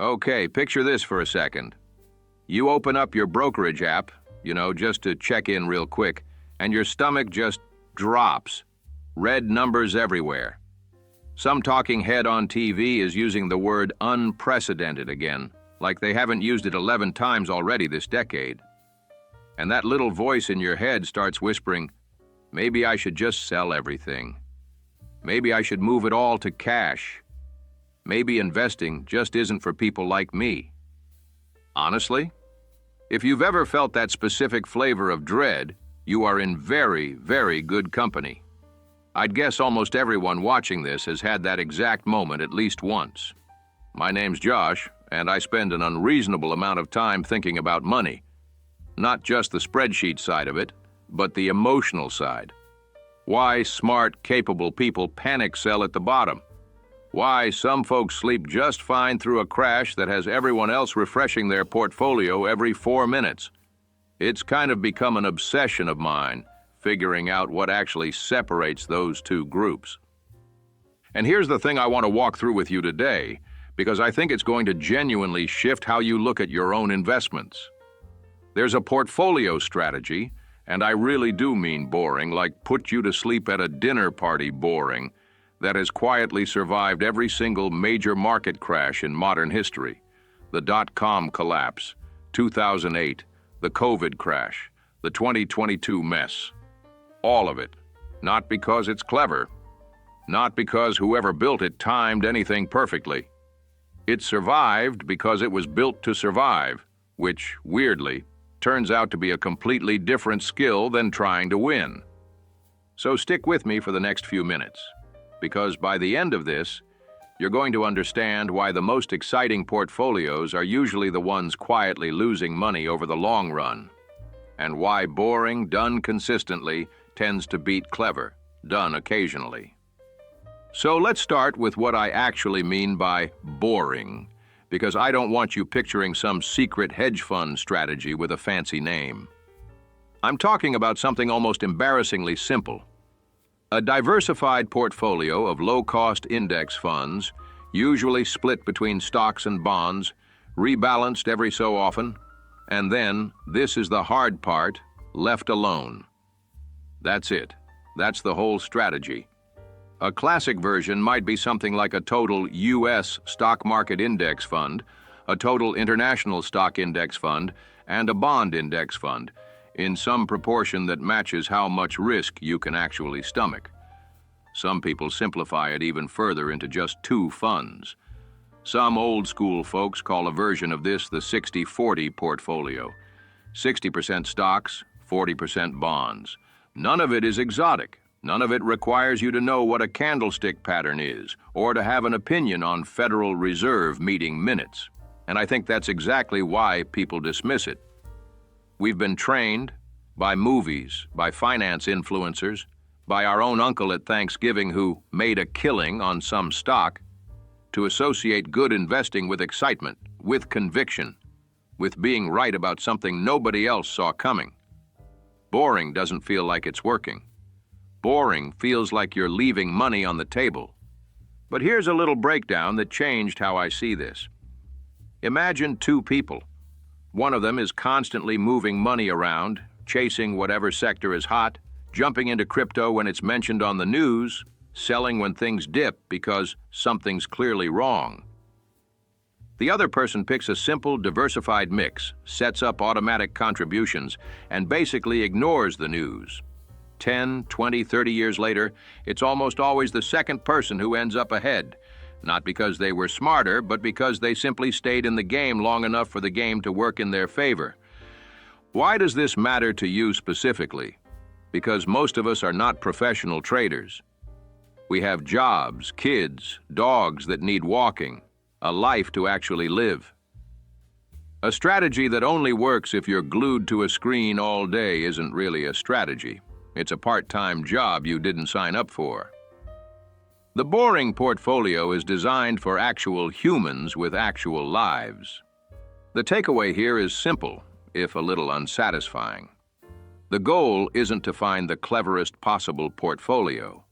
Okay, picture this for a second. You open up your brokerage app, just to check in real quick, and your stomach just drops. Red numbers everywhere. Some talking head on TV is using the word unprecedented again, like they haven't used it 11 times already this decade. And that little voice in your head starts whispering, maybe I should just sell everything. Maybe I should move it all to cash. Maybe investing just isn't for people like me. Honestly, if you've ever felt that specific flavor of dread, you are in very, very good company. I'd guess almost everyone watching this has had that exact moment at least once. My name's Josh, and I spend an unreasonable amount of time thinking about money. Not just the spreadsheet side of it, but the emotional side. Why smart, capable people panic sell at the bottom. Why some folks sleep just fine through a crash that has everyone else refreshing their portfolio every 4 minutes. It's kind of become an obsession of mine, figuring out what actually separates those two groups. And here's the thing I want to walk through with you today, because I think it's going to genuinely shift how you look at your own investments. There's a portfolio strategy, and I really do mean boring, like put you to sleep at a dinner party boring, that has quietly survived every single major market crash in modern history. The dot-com collapse, 2008, the COVID crash, the 2022 mess. All of it. Not because it's clever. Not because whoever built it timed anything perfectly. It survived because it was built to survive, which, weirdly, turns out to be a completely different skill than trying to win. So stick with me for the next few minutes, because by the end of this, you're going to understand why the most exciting portfolios are usually the ones quietly losing money over the long run, and why boring done consistently tends to beat clever done occasionally. So let's start with what I actually mean by boring, because I don't want you picturing some secret hedge fund strategy with a fancy name. I'm talking about something almost embarrassingly simple. A diversified portfolio of low-cost index funds, usually split between stocks and bonds, rebalanced every so often, and then, this is the hard part, left alone. That's it. That's the whole strategy. A classic version might be something like a total U.S. stock market index fund, a total international stock index fund, and a bond index fund, in some proportion that matches how much risk you can actually stomach. Some people simplify it even further into just 2 funds. Some old-school folks call a version of this the 60-40 portfolio. 60% stocks, 40% bonds. None of it is exotic. None of it requires you to know what a candlestick pattern is, or to have an opinion on Federal Reserve meeting minutes. And I think that's exactly why people dismiss it. We've been trained, by movies, by finance influencers, by our own uncle at Thanksgiving who made a killing on some stock, to associate good investing with excitement, with conviction, with being right about something nobody else saw coming. Boring doesn't feel like it's working. Boring feels like you're leaving money on the table. But here's a little breakdown that changed how I see this. Imagine 2 people. One of them is constantly moving money around, chasing whatever sector is hot, jumping into crypto when it's mentioned on the news, selling when things dip because something's clearly wrong. The other person picks a simple, diversified mix, sets up automatic contributions, and basically ignores the news. 10, 20, 30 years later, it's almost always the second person who ends up ahead, not because they were smarter, but because they simply stayed in the game long enough for the game to work in their favor. Why does this matter to you specifically? Because most of us are not professional traders. We have jobs, kids, dogs that need walking, a life to actually live. A strategy that only works if you're glued to a screen all day isn't really a strategy. It's a part-time job you didn't sign up for. The boring portfolio is designed for actual humans with actual lives. The takeaway here is simple, if a little unsatisfying. The goal isn't to find the cleverest possible portfolio.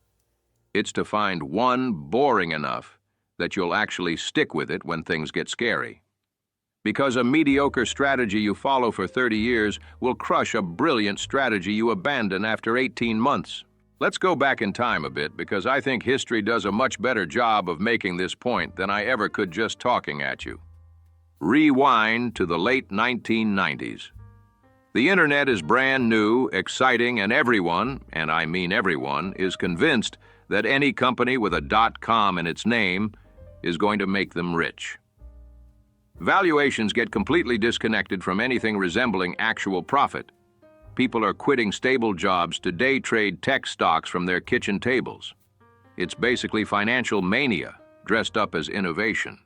It's to find one boring enough that you'll actually stick with it when things get scary. Because a mediocre strategy you follow for 30 years will crush a brilliant strategy you abandon after 18 months. Let's go back in time a bit, because I think history does a much better job of making this point than I ever could just talking at you. Rewind to the late 1990s. The internet is brand new, exciting, and everyone, and I mean everyone, is convinced that any company with a .com in its name is going to make them rich. Valuations get completely disconnected from anything resembling actual profit. People are quitting stable jobs to day trade tech stocks from their kitchen tables. It's basically financial mania dressed up as innovation.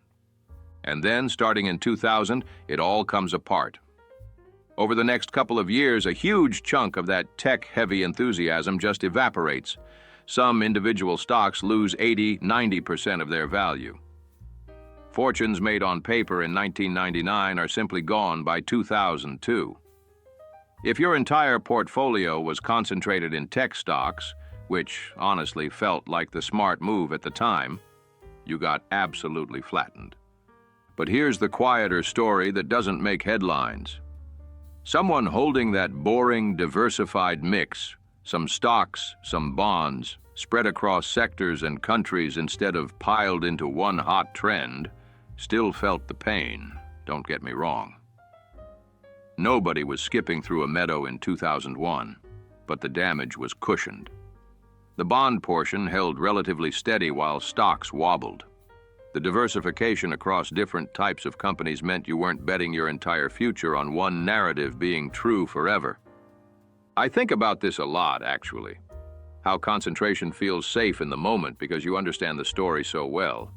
And then, starting in 2000, it all comes apart. Over the next couple of years, a huge chunk of that tech-heavy enthusiasm just evaporates. Some individual stocks lose 80–90% of their value. Fortunes made on paper in 1999 are simply gone by 2002. If your entire portfolio was concentrated in tech stocks, which honestly felt like the smart move at the time, you got absolutely flattened. But here's the quieter story that doesn't make headlines. Someone holding that boring, diversified mix, some stocks, some bonds, spread across sectors and countries instead of piled into one hot trend, still felt the pain, don't get me wrong. Nobody was skipping through a meadow in 2001, but the damage was cushioned. The bond portion held relatively steady while stocks wobbled. The diversification across different types of companies meant you weren't betting your entire future on one narrative being true forever. I think about this a lot, actually. How concentration feels safe in the moment because you understand the story so well.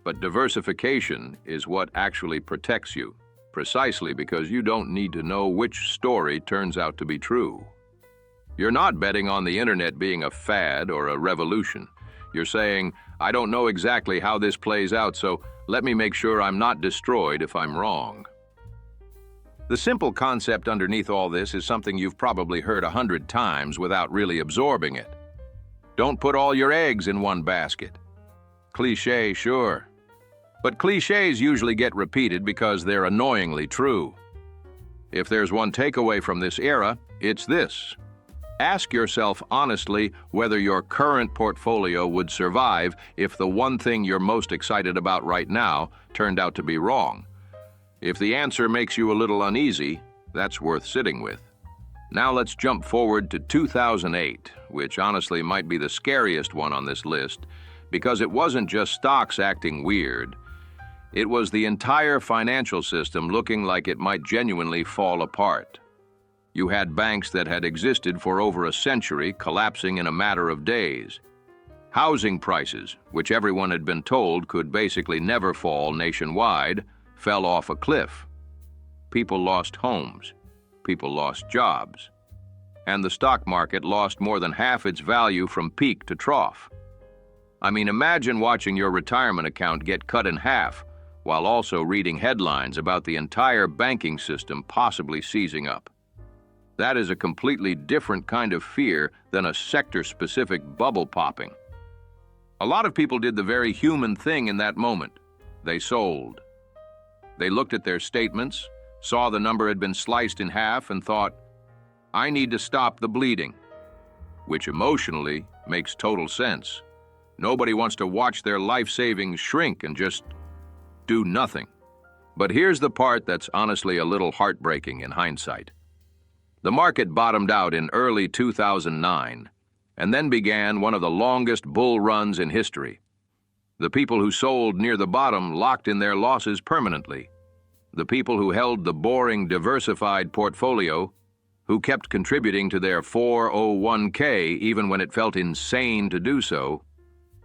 But diversification is what actually protects you, precisely because you don't need to know which story turns out to be true. You're not betting on the internet being a fad or a revolution. You're saying, I don't know exactly how this plays out, so let me make sure I'm not destroyed if I'm wrong. The simple concept underneath all this is something you've probably heard 100 times without really absorbing it. Don't put all your eggs in one basket. Cliché, sure. But clichés usually get repeated because they're annoyingly true. If there's one takeaway from this era, it's this. Ask yourself honestly whether your current portfolio would survive if the one thing you're most excited about right now turned out to be wrong. If the answer makes you a little uneasy, that's worth sitting with. Now let's jump forward to 2008, which honestly might be the scariest one on this list, because it wasn't just stocks acting weird. It was the entire financial system looking like it might genuinely fall apart. You had banks that had existed for over a century collapsing in a matter of days. Housing prices, which everyone had been told could basically never fall nationwide, fell off a cliff. People lost homes. People lost jobs. And the stock market lost more than half its value from peak to trough. I mean, imagine watching your retirement account get cut in half while also reading headlines about the entire banking system possibly seizing up. That is a completely different kind of fear than a sector-specific bubble popping. A lot of people did the very human thing in that moment. They sold. They looked at their statements, saw the number had been sliced in half, and thought, I need to stop the bleeding, which emotionally makes total sense. Nobody wants to watch their life savings shrink and just do nothing. But here's the part that's honestly a little heartbreaking in hindsight. The market bottomed out in early 2009, and then began one of the longest bull runs in history. The people who sold near the bottom locked in their losses permanently. The people who held the boring, diversified portfolio, who kept contributing to their 401k even when it felt insane to do so,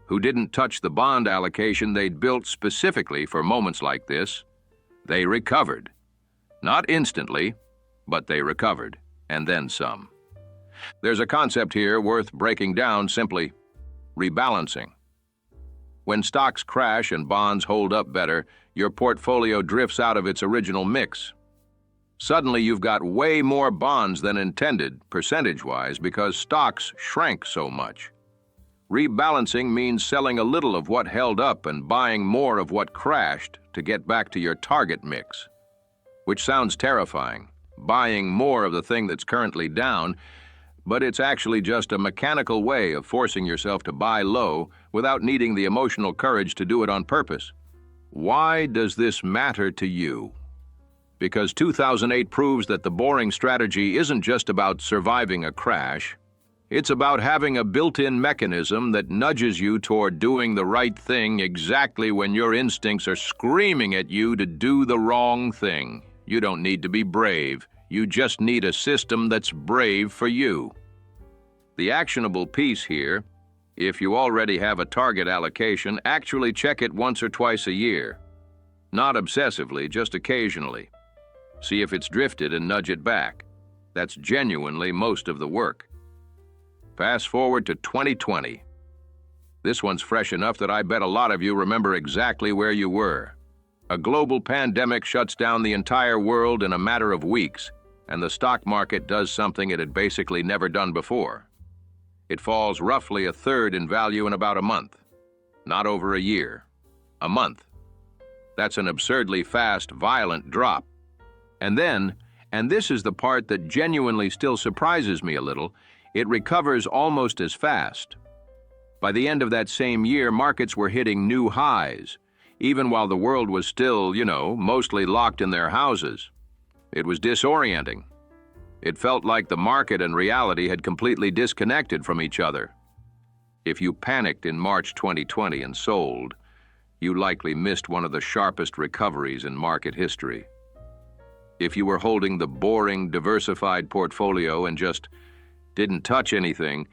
who didn't touch the bond allocation they'd built specifically for moments like this, they recovered. Not instantly, but they recovered, and then some. There's a concept here worth breaking down simply: rebalancing. When stocks crash and bonds hold up better, your portfolio drifts out of its original mix. Suddenly you've got way more bonds than intended, percentage-wise, because stocks shrank so much. Rebalancing means selling a little of what held up and buying more of what crashed to get back to your target mix. Which sounds terrifying, buying more of the thing that's currently down, but it's actually just a mechanical way of forcing yourself to buy low without needing the emotional courage to do it on purpose. Why does this matter to you? Because 2008 proves that the boring strategy isn't just about surviving a crash. It's about having a built-in mechanism that nudges you toward doing the right thing exactly when your instincts are screaming at you to do the wrong thing. You don't need to be brave. You just need a system that's brave for you. The actionable piece here, if you already have a target allocation, actually check it once or twice a year. Not obsessively, just occasionally. See if it's drifted and nudge it back. That's genuinely most of the work. Fast forward to 2020. This one's fresh enough that I bet a lot of you remember exactly where you were. A global pandemic shuts down the entire world in a matter of weeks, and the stock market does something it had basically never done before. It falls roughly a third in value in about a month. Not over a year. A month. That's an absurdly fast, violent drop. And then, and this is the part that genuinely still surprises me a little, it recovers almost as fast. By the end of that same year, markets were hitting new highs, even while the world was still, mostly locked in their houses. It was disorienting. It felt like the market and reality had completely disconnected from each other. If you panicked in March 2020 and sold, you likely missed one of the sharpest recoveries in market history. If you were holding the boring, diversified portfolio and just didn't touch anything,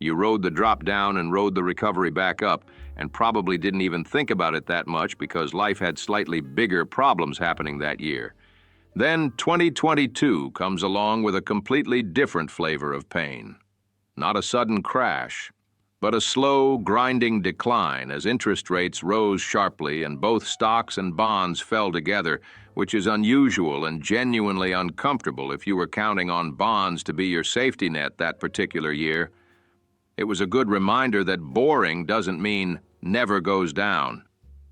you rode the drop down and rode the recovery back up, and probably didn't even think about it that much because life had slightly bigger problems happening that year. Then 2022 comes along with a completely different flavor of pain. Not a sudden crash, but a slow, grinding decline as interest rates rose sharply and both stocks and bonds fell together, which is unusual and genuinely uncomfortable if you were counting on bonds to be your safety net that particular year. It was a good reminder that boring doesn't mean never goes down.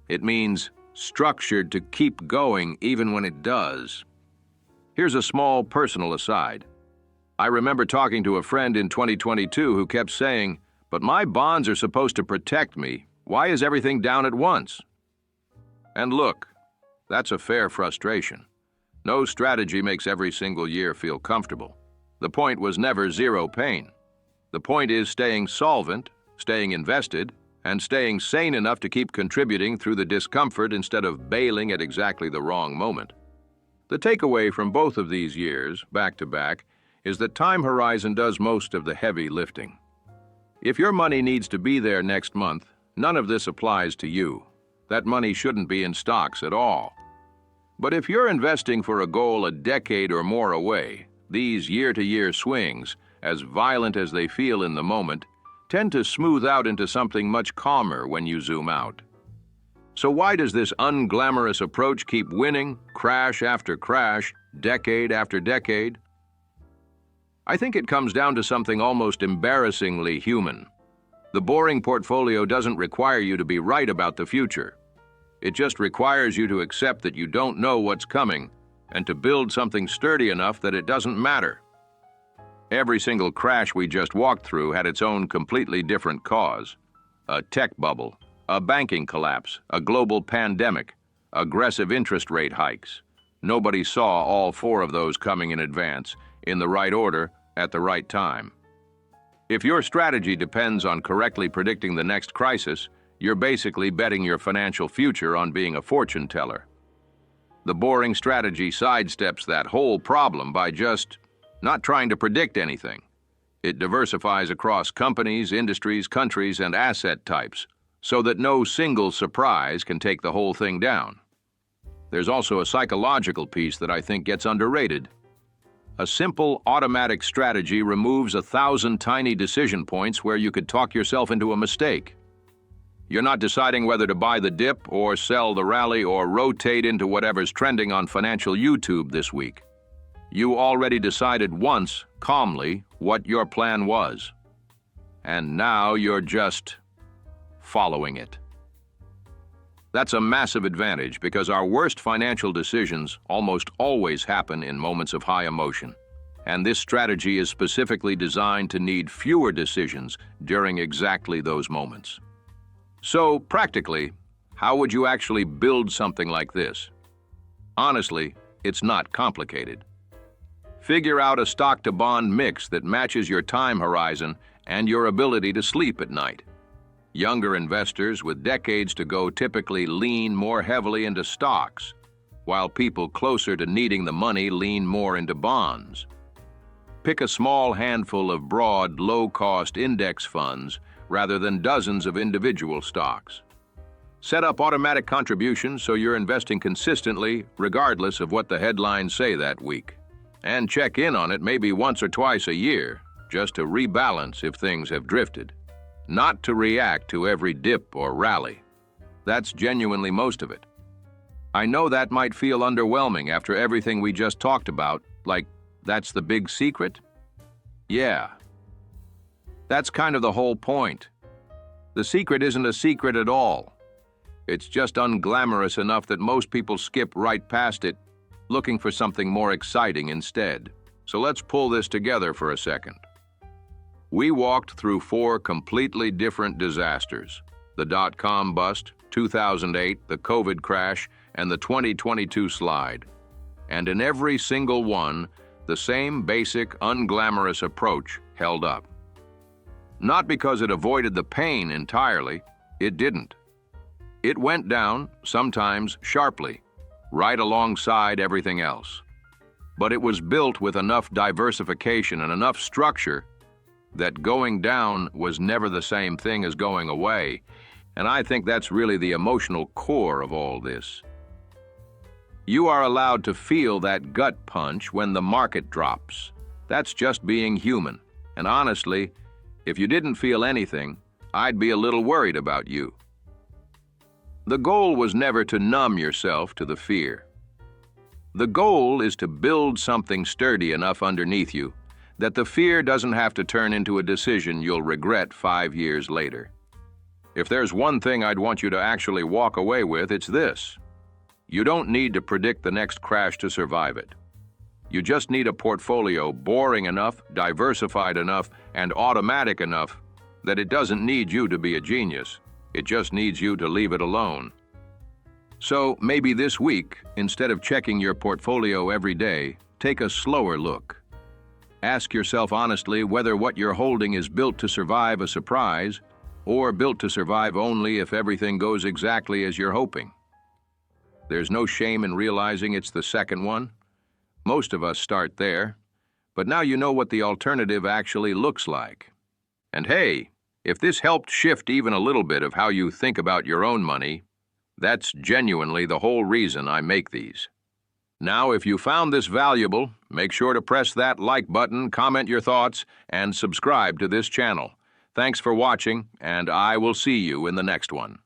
It means structured to keep going even when it does. Here's a small personal aside. I remember talking to a friend in 2022 who kept saying, "But my bonds are supposed to protect me. Why is everything down at once?" And look, that's a fair frustration. No strategy makes every single year feel comfortable. The point was never zero pain. The point is staying solvent, staying invested, and staying sane enough to keep contributing through the discomfort instead of bailing at exactly the wrong moment. The takeaway from both of these years, back to back, is that time horizon does most of the heavy lifting. If your money needs to be there next month, none of this applies to you. That money shouldn't be in stocks at all. But if you're investing for a goal a decade or more away, these year-to-year swings, as violent as they feel in the moment, tend to smooth out into something much calmer when you zoom out. So why does this unglamorous approach keep winning, crash after crash, decade after decade? I think it comes down to something almost embarrassingly human. The boring portfolio doesn't require you to be right about the future. It just requires you to accept that you don't know what's coming and to build something sturdy enough that it doesn't matter. Every single crash we just walked through had its own completely different cause. A tech bubble, a banking collapse, a global pandemic, aggressive interest rate hikes. Nobody saw all four of those coming in advance, in the right order, at the right time. If your strategy depends on correctly predicting the next crisis, you're basically betting your financial future on being a fortune teller. The boring strategy sidesteps that whole problem by just not trying to predict anything. It diversifies across companies, industries, countries, and asset types, so that no single surprise can take the whole thing down. There's also a psychological piece that I think gets underrated. A simple, automatic strategy removes 1,000 tiny decision points where you could talk yourself into a mistake. You're not deciding whether to buy the dip or sell the rally or rotate into whatever's trending on financial YouTube this week. You already decided once, calmly, what your plan was. and now you're just following it. That's a massive advantage because our worst financial decisions almost always happen in moments of high emotion. And this strategy is specifically designed to need fewer decisions during exactly those moments. So, practically, how would you actually build something like this? Honestly, it's not complicated. Figure out a stock-to-bond mix that matches your time horizon and your ability to sleep at night. Younger investors with decades to go typically lean more heavily into stocks, while people closer to needing the money lean more into bonds. Pick a small handful of broad, low-cost index funds rather than dozens of individual stocks. Set up automatic contributions so you're investing consistently regardless of what the headlines say that week. And check in on it maybe once or twice a year, just to rebalance if things have drifted. Not to react to every dip or rally. That's genuinely most of it. I know that might feel underwhelming after everything we just talked about, like that's the big secret? Yeah. That's kind of the whole point. The secret isn't a secret at all. It's just unglamorous enough that most people skip right past it, looking for something more exciting instead. So let's pull this together for a second. We walked through 4 completely different disasters: the dot-com bust, 2008, the COVID crash, and the 2022 slide. And in every single one, the same basic, unglamorous approach held up. Not because it avoided the pain entirely, it didn't. It went down, sometimes sharply, right alongside everything else. But it was built with enough diversification and enough structure that going down was never the same thing as going away, and I think that's really the emotional core of all this. You are allowed to feel that gut punch when the market drops. That's just being human, and honestly, if you didn't feel anything, I'd be a little worried about you. The goal was never to numb yourself to the fear. The goal is to build something sturdy enough underneath you that the fear doesn't have to turn into a decision you'll regret 5 years later. If there's one thing I'd want you to actually walk away with, it's this. You don't need to predict the next crash to survive it. You just need a portfolio boring enough, diversified enough, and automatic enough that it doesn't need you to be a genius. It just needs you to leave it alone. So maybe this week, instead of checking your portfolio every day, take a slower look. Ask yourself honestly whether what you're holding is built to survive a surprise or built to survive only if everything goes exactly as you're hoping. There's no shame in realizing it's the second one. Most of us start there, but now you know what the alternative actually looks like. And hey, if this helped shift even a little bit of how you think about your own money, that's genuinely the whole reason I make these. Now, if you found this valuable, make sure to press that like button, comment your thoughts, and subscribe to this channel. Thanks for watching, and I will see you in the next one.